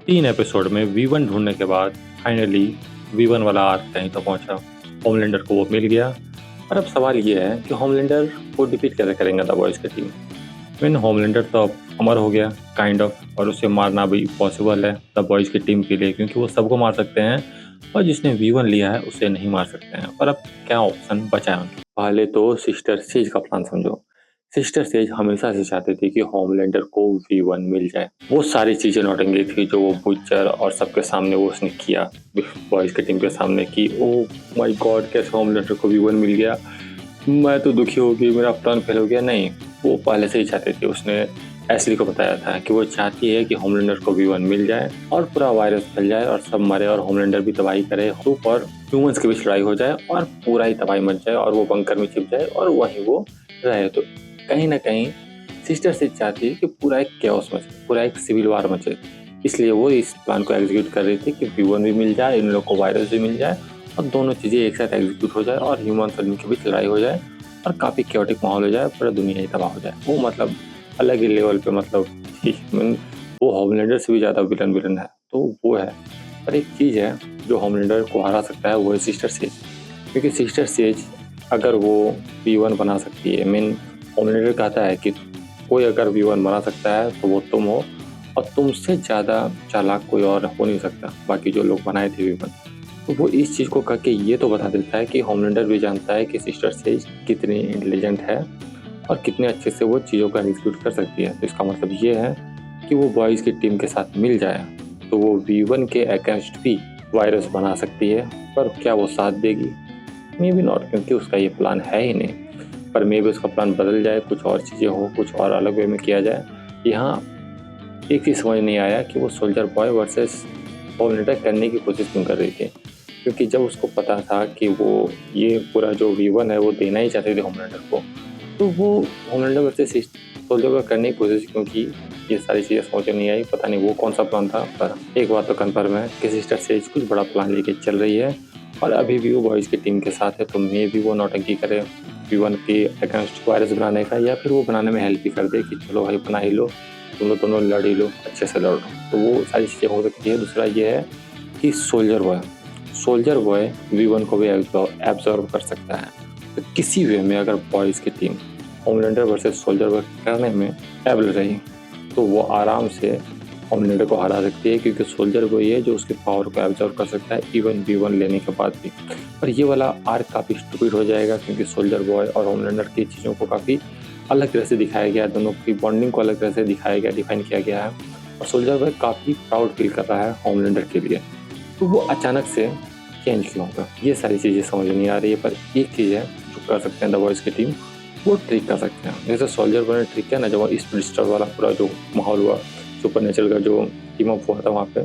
3 episode में V1 ढूँढने के बाद फाइनली वी1 वाला आर्क कहीं तो पहुँचा। होमलैंडर को वो मिल गया और अब सवाल ये है कि होमलैंडर को डिफीट कैसे करेंगे द बॉयज़ की टीम। होमलैंडर तो अब अमर हो गया काइंड ऑफ, और उसे मारना भी पॉसिबल है द बॉयज़ की टीम के लिए, क्योंकि वो सबको मार सकते हैं और जिसने वी1 लिया है उसे नहीं मार सकते हैं। पर अब क्या ऑप्शन बचा है उनके? पहले तो सिस्टर सेज का प्लान समझो। सिस्टर सेज हमेशा से चाहते थे कि होमलैंडर को वी1 मिल जाए। वो सारी चीज़ें नौटंकी थी जो वो बुचर और सबके सामने वो उसने किया, बॉयज़ की टीम के सामने, कि ओह माय गॉड, कैसे होमलैंडर को वी1 मिल गया, मैं तो दुखी हो गई, मेरा प्लान फेल हो गया। नहीं, वो पहले से ही चाहती थी। उसने एशली को बताया था कि वो चाहती है कि होमलैंडर को वी1 मिल जाए और पूरा वायरस फैल जाए और सब मरे और होमलैंडर भी तबाही करे, हुक और ह्यूमंस के बीच लड़ाई हो जाए और पूरा ही तबाही मच जाए और वो बंकर में छिप जाए और वहीं वो रहे। तो कहीं ना कहीं सिस्टर से चाहती है कि पूरा एक कैओस मचे, पूरा एक सिविल वार मचे। इसलिए वो इस प्लान को एग्जीक्यूट कर रही थी कि वी1 भी मिल जाए, इन लोग को वायरस भी मिल जाए और दोनों चीज़ें एक साथ एग्जीक्यूट हो जाए और ह्यूमन और इनके बीच लड़ाई हो जाए और काफ़ी क्योटिक माहौल हो जाए, पूरा दुनिया ही तबाह हो जाए। वो मतलब अलग ही लेवल पे, मतलब वो होमलैंडर से भी ज़्यादा विलन है, तो वो है। पर एक चीज़ है जो होमलैंडर को हरा सकता है, वो है सिस्टर सेज। क्योंकि सिस्टर सेज अगर वो वी1 बना सकती है, होमलैंडर कहता है कि कोई अगर वी1 बना सकता है तो वो तुम हो और तुमसे ज़्यादा चालाक कोई और हो नहीं सकता, बाकी जो लोग बनाए थे वी1। तो वो इस चीज़ को करके ये तो बता देता है कि होमलैंडर भी जानता है कि सिस्टर सेज कितनी इंटेलिजेंट है और कितने अच्छे से वो चीज़ों का एग्जीक्यूट कर सकती है। तो इसका मतलब ये है कि वो बॉयज़ की टीम के साथ मिल जाए तो वो वी1 के अगेंस्ट भी वायरस बना सकती है। पर क्या वो साथ देगी? मे बी नॉट, क्योंकि उसका ये प्लान है ही नहीं। पर मे बी उसका प्लान बदल जाए, कुछ और चीज़ें हो, कुछ और अलग वे में किया जाए। यहाँ एक चीज़ समझ नहीं आया कि वो सोल्जर बॉय वर्सेस होमलैंडर करने की कोशिश क्यों कर रही थी। क्योंकि जब उसको पता था कि वो ये पूरा जो वी1 है वो देना ही चाहते थे होमलैंडर को, तो वो होमलैंडर वर्सेस सोल्जर बॉय करने की कोशिश क्यों की, ये सारी चीज़ें समझ में नहीं आई। पता नहीं वो कौन सा प्लान था। पर एक बात तो कन्फर्म है कि सिस्टर सेज कुछ बड़ा प्लान लेके चल रही है और अभी भी वो बॉयज़ की टीम के साथ है। तो मे भी वो नौटंकी करे वी1 के अगेंस्ट वायरस बनाने का, या फिर वो बनाने में हेल्प ही कर दे कि चलो भाई बना ही लो, तुम लोग दोनों लड़ ही लो, अच्छे से लड़ लो। तो वो सारी चीज़ें हो सकती है। दूसरा ये है कि सोल्जर बॉय वी1 को भी एब्जॉर्व कर सकता है। तो किसी वे में अगर बॉयज़ की team Homelander versus soldier boy करने में एबल रही तो वो आराम से होमलैंडर को हरा सकती है, क्योंकि सोल्जर बॉय है जो उसकी पावर को एब्जॉर्व कर सकता है इवन वी1 लेने के बाद भी। पर ये वाला आर्क काफ़ी स्टूपिड हो जाएगा, क्योंकि सोल्जर बॉय और होमलैंडर की चीज़ों को काफ़ी अलग तरह से दिखाया गया है, दोनों की बॉन्डिंग को अलग तरह से दिखाया गया, डिफाइन किया गया है। और सोल्जर बॉय काफ़ी प्राउड फील कर रहा है होमलैंडर के लिए। तो वो अचानक से चेंज क्यों होगा, ये सारी चीज़ें समझ नहीं आ रही है। पर एक चीज़ है जो कर सकते हैं द बॉयज़ की टीम, वो ट्रिक कर सकते हैं। जैसे सोल्जर बॉय ने ट्रिक किया ना, जब स्पीड स्टार वाला पूरा जो माहौल हुआ, सुपरनेचुरल का जो टीम अप हुआ था वहाँ पे,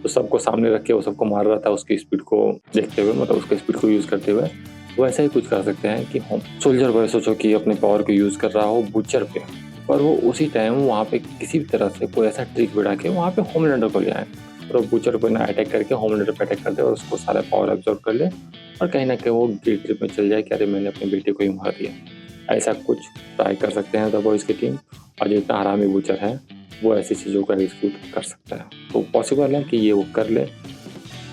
तो सबको सामने रख के वो सबको मार रहा था उसकी स्पीड को देखते हुए, मतलब उसकी स्पीड को यूज़ करते हुए। वैसा ही कुछ कर सकते हैं कि हम सोल्जर बॉय सोचो कि अपने पावर को यूज़ कर रहा हो बुचर पे, पर वो उसी टाइम वहाँ पे किसी भी तरह से कोई ऐसा ट्रिक बिठा के वहाँ पे होमलैंडर को ले आए और बुचर को ना अटैक करके होमलैंडर पे अटैक कर दे और उसको सारा पावर एब्जॉर्ब कर ले और कहीं ना कहीं वो गिल्ट ट्रिप में चल जाए कि अरे मैंने अपने बेटे को ही मार दिया। ऐसा कुछ ट्राई कर सकते हैं द बॉयज़ की टीम। और जो इतना हरामी बुचर है वो ऐसी चीज़ों को एग्जीक्यूट कर सकता है, तो पॉसिबल है कि ये वो कर ले।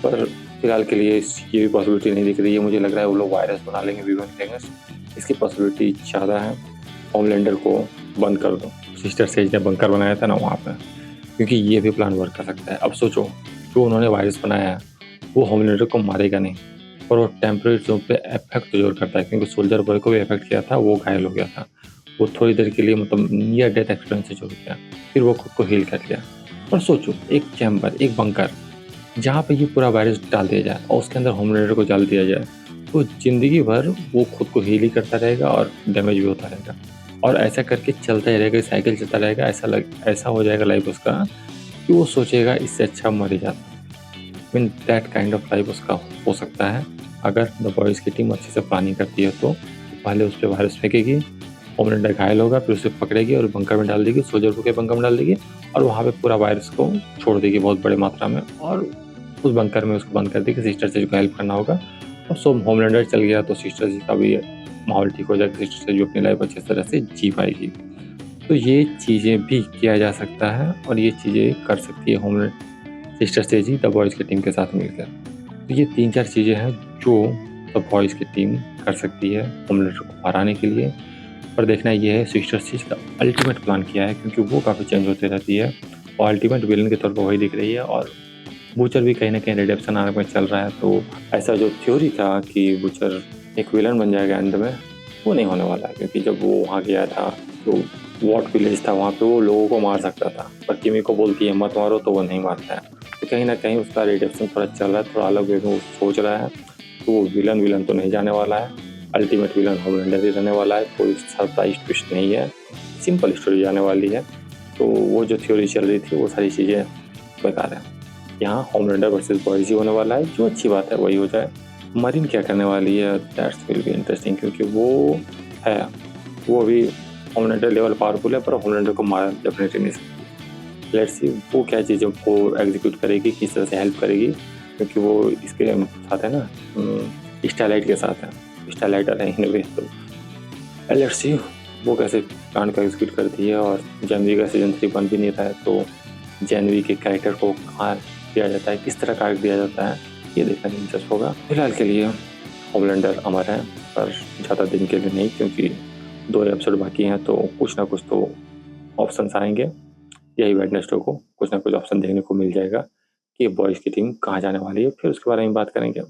पर फिलहाल के लिए ये भी पॉसिबिलिटी नहीं दिख रही है। मुझे लग रहा है वो लोग वायरस बना लेंगे वी1 के अगेंस्ट, इसकी पॉसिबिलिटी ज़्यादा है। होमलैंडर को बंद कर दो, सिस्टर सेज ने बंकर बनाया था ना वहाँ पे, क्योंकि ये भी प्लान वर्क कर सकता है। अब सोचो, जो उन्होंने वायरस बनाया है वो होमलैंडर को मारेगा नहीं, पर वो टेम्परेरी जोन पे इफेक्ट जरूर करता है, क्योंकि सोल्जर बॉय को भी इफेक्ट किया था, वो घायल हो गया था। वो थोड़ी देर के लिए मतलब नियर डेथ एक्सपीरियंस से जुड़ गया, फिर वो खुद को हील कर लिया। पर सोचो, एक चैम्बर, एक बंकर जहाँ पे ये पूरा वायरस डाल दिया जाए और उसके अंदर होमलैंडर को डाल दिया जाए, तो ज़िंदगी भर वो खुद को हील ही करता रहेगा और डैमेज भी होता रहेगा और ऐसा करके चलता ही रहेगा, साइकिल चलता रहेगा। ऐसा हो जाएगा लाइफ उसका कि वो सोचेगा इससे अच्छा मर ही जाता। Mean that kind of life उसका हो सकता है अगर द बॉयज़ की टीम अच्छे से प्लानिंग करती है। तो पहले उस पर वायरस फेंकेगी, होमलैंडर घायल होगा, फिर उसे पकड़ेगी और बंकर में डाल देगी, सोल्जर को के बंकर में डाल देगी और वहाँ पे पूरा वायरस को छोड़ देगी बहुत बड़े मात्रा में और उस बंकर में उसको बंद कर देगी। सिस्टर सेज को हेल्प करना होगा और सो होमलैंडर चल गया तो सिस्टर सेज का भी माहौल ठीक हो जाएगा, सिस्टर सेज भी अपनी लाइफ अच्छी तरह से जी पाएगी। तो ये चीज़ें भी किया जा सकता है और ये चीज़ें कर सकती है होमलैंड सिस्टर सेजी द बॉयज़ की टीम के साथ मिलकर। तो ये 3-4 चीज़ें हैं जो द बॉयज़ की टीम कर सकती है होमलैंडर को हराने के लिए। पर देखना ये है सिस्टर सेज का अल्टीमेट प्लान क्या है, क्योंकि वो काफ़ी चेंज होती रहती है और अल्टीमेट विलेन के तौर पर वही दिख रही है और बूचर भी कहीं न कहीं रिडेम्पशन आर्क में चल रहा है। तो ऐसा जो थ्योरी था कि बूचर एक विलन बन जाएगा एंड में, वो नहीं होने वाला है, क्योंकि जब वो वहाँ गया था तो वॉट विलेज था, वहाँ पे वो लोगों को मार सकता था, पर किमी को बोलती है मत मारो तो वो नहीं मारता है। तो कहीं न कहीं उसका रिडेम्पशन थोड़ा चल रहा है, थोड़ा अलग वे में वो सोच रहा है। तो वो विलन तो नहीं जाने वाला है, अल्टीमेट विलन होमलैंडर ही रहने वाला है, कोई सरप्राइज ट्विस्ट नहीं है, सिंपल स्टोरी जाने वाली है। तो वो जो थ्योरी चल रही थी वो सारी चीज़ें बेकार है। यहाँ होमलैंडर वर्सेस बॉयज़ ही होने वाला है, जो अच्छी बात है वही हो जाए। मरीन क्या करने वाली है, दैट्स विल बी इंटरेस्टिंग, क्योंकि है वो भी होमलैंडर लेवल पावरफुल है, पर होमलैंडर को मार डेफिनेटली नहीं सकती। लेट्स सी वो क्या चीज़ों को एग्जीक्यूट करेगी, किस तरह से हेल्प करेगी, क्योंकि वो इसके साथ है ना, स्टारलाइट के साथ है, स्टारलाइटर है इन वे। तो लेट्स सी वो कैसे प्लान का एग्जीक्यूट करती है और जनवरी का सीजन 3 बन भी नहीं रहा है, तो जनवरी के कैरेक्टर को कहाँ दिया जाता है, किस तरह का आर्क दिया जाता है, ये देखना दिलचस्प होगा। फिलहाल के लिए होमलैंडर अमर है, पर ज़्यादा दिन के लिए नहीं, क्योंकि 2 एपिसोड बाकी हैं, तो कुछ ना कुछ तो ऑप्शंस आएंगे। यही वेडनेसडे को कुछ ना कुछ ऑप्शन देखने को मिल जाएगा कि बॉयज़ की टीम कहाँ जाने वाली है, फिर उसके बारे में बात करेंगे।